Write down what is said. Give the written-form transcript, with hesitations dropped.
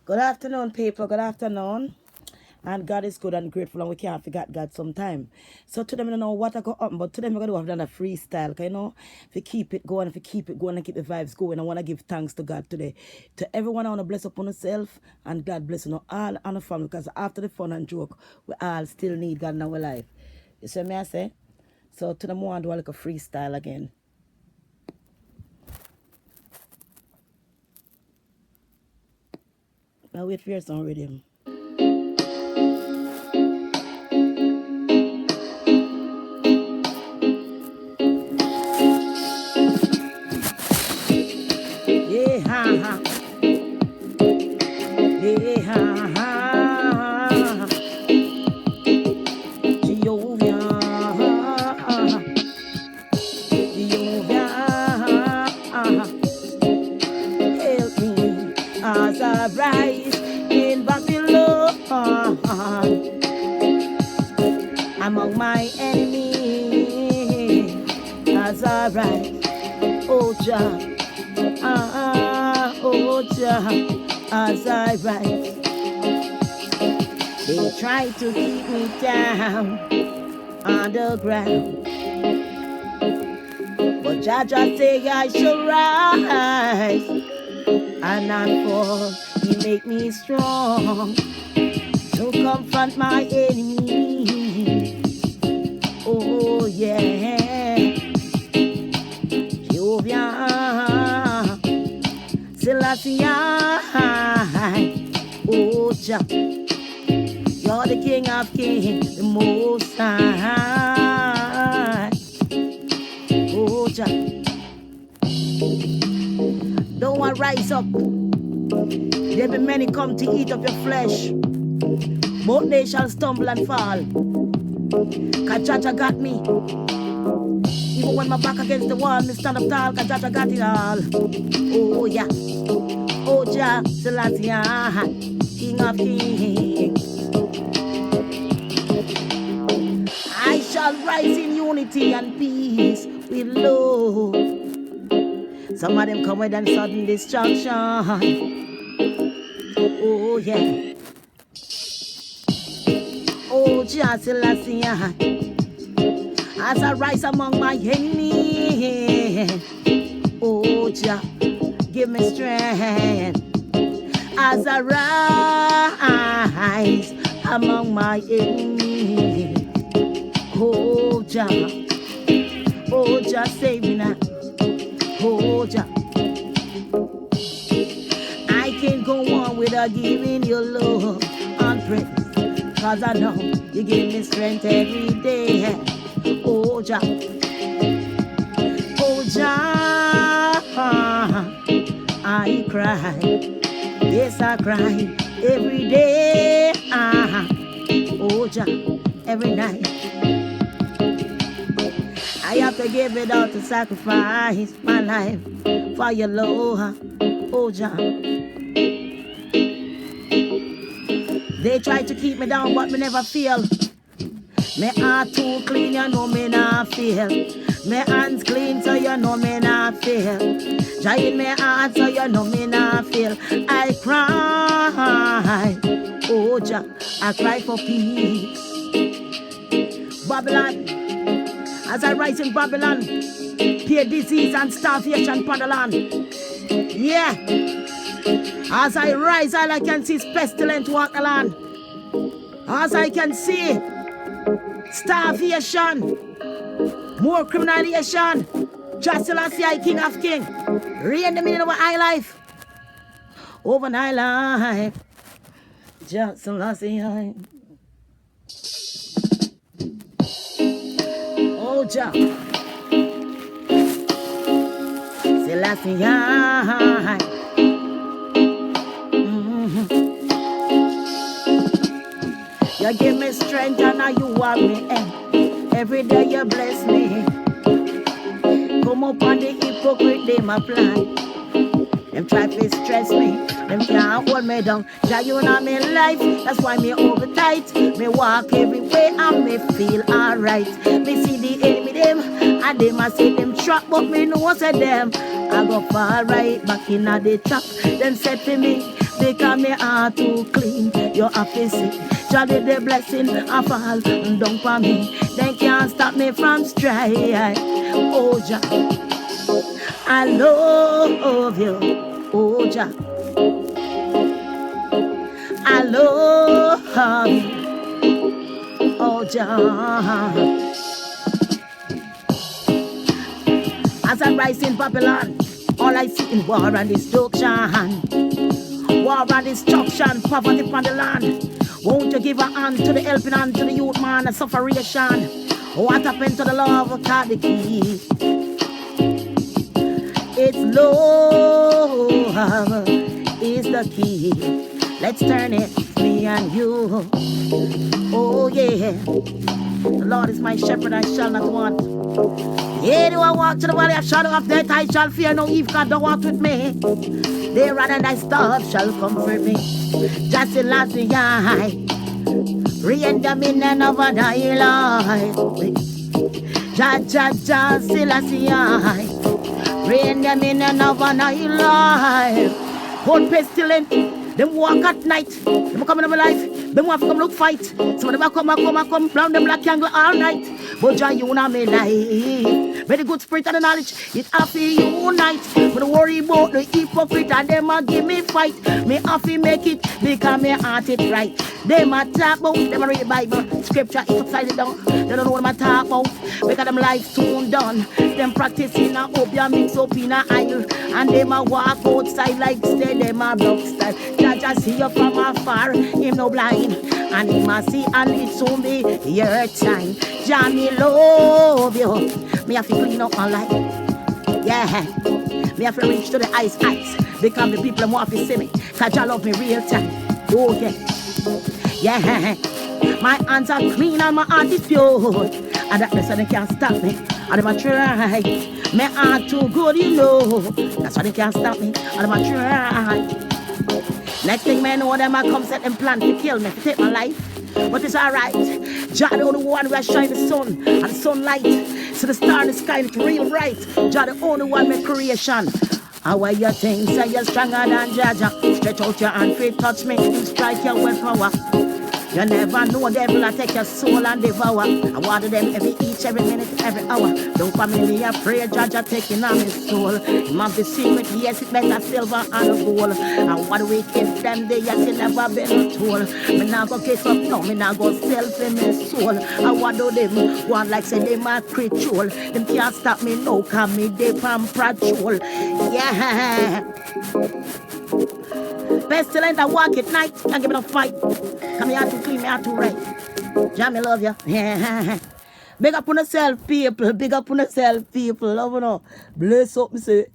Good afternoon, people. Good afternoon. And God is good and grateful, and we can't forget God sometime. So today, I don't know what I got up, but today I'm going to do another freestyle. 'Cause, if you keep it going, and keep the vibes going, I want to give thanks to God today. To everyone, I want to bless upon yourself, and God bless you all and the family, because after the fun and joke, we all still need God in our life. You see me, I say? So today, I want to do like a freestyle again. Now wait for your song rhythm. Yeah, ha, ha. Yeah, ha, ha. Jehovah, Jehovah, help me as I rise in Babylon among my enemies as I rise. Oh Jah, oh Jah, as I rise. They try to keep me down underground, but Jah say I shall rise and not fall. He make me strong to confront my enemy. Oh yeah, Jehovah, Selassie, oh Jah, you're the King of Kings, the Most High. Oh Jah, don't I rise up. There be many come to eat up your flesh, but they shall stumble and fall. Cause Jah got me. Even when my back against the wall, me stand up tall, cause Jah got it all. Oh yeah, oh Jah, Selassie, King of Kings. I shall rise in unity and peace with love. Some of them come with them sudden destruction. Oh yeah. Oh Jah Selassie, as I rise among my enemies. Oh Jah, give me strength as I rise among my enemies. Oh Jah, save me now. Oh Jah, I can't go on without giving you love and praise, cause I know you give me strength every day. Oh Jah, I cry, yes I cry every day. Oh Jah, every night. I have to give it all to sacrifice my life for your love. Oh Jah, they try to keep me down, but me never feel. Me heart too clean, you know me not feel. Me hands clean, so you know me not feel. Jah in me heart, so you know me not feel. I cry, oh Jah, I cry for peace. Babylon, as I rise in Babylon, fear, disease and starvation upon the land. Yeah, as I rise, all I can see is pestilence walk the land. As I can see starvation, more criminalization. Jah Selassie, King of Kings, reign the meaning of our life, over my life. Jah Selassie, oh Jah, Selassie, You give me strength and now you are me. Every day you bless me. Come up on the hypocrite, they my plan. Them try to stress me, them can't hold me down. Jah, you know me life, that's why me hold it tight. Me walk everywhere and me feel alright. Me see the enemy them, and them I see them trap, but me know say them I go far right back in the trap. Them said to me, because me heart too clean. You have to see, Jah did the blessing I fall down for me. They can't stop me from stray. Oh Jah, I love you. Oh Jah, I love you. Oh Jah. As I rise in Babylon, all I see in war and destruction. War and destruction, poverty upon the land. Won't you give a hand to the helping hand to the youth man, a sufferation? What happened to the love of God the key? It's love is the key. Let's turn it, me and you. Oh yeah. The Lord is my shepherd, I shall not want. Yeah, do I walk to the valley of shadow of death, I shall fear no evil, God don't walk with me. They rather than thy staff shall comfort me. Just the last me eye. Render me none of thy life. Jah, Jah, Jah, still I see I. Render me none of thy life. Cold pestilent, them walk at night. Them come in my life. Them want to come look fight. Some of them come, round them black angle all night. But Jah, you know me life. Very good spirit and the knowledge, it have to unite. But worry about the hypocrite and them a give me fight. Me have to make it because me heart it right. Them a talk about, them a read the Bible. Scripture is upside it down. They don't know what I'm talk about. Because them life soon done. Them practicing a opium mix up in a aisle. And them a walk outside like say them a block style. Jah see you from afar, him no blind. And him a see and it soon be your time. Jah me love you. Me have to clean up my life. Yeah. Me have to reach to the ice. Because the people want to see me. Cause Jah love me real time. Oh yeah. Yeah. My hands are clean and my heart is pure. And that person can't stop me. And them a try. My heart too good, you know. That's why they can't stop me. And them a try. Next thing man know them a come set them plan to kill me, to take my life. But it's alright. Jah the only one where shine the sun and the sunlight. So the star in the sky it's real bright. Jah the only one make creation. How are you think say you're stronger than Jah? Stretch out your hand, feet touch me, strike your with power. You never know devil will take your soul and devour. I water them every minute, every hour. Don't come in me afraid, Jah taking on his soul. It might be secret, yes, it better silver and a gold. And what we give them, they yes, it never been told. Me now go get up, no, me now go self in my soul. And what do them want like say they my control? Them can't stop me, no, come me deep and patrol. Yeah. Pestilent, I walk at night, I give it a fight. Come here to clean, me out to right. Jah, me love you. Yeah. Big up on yourself, people. Big up on yourself, people. Love you know. Bless up, me say.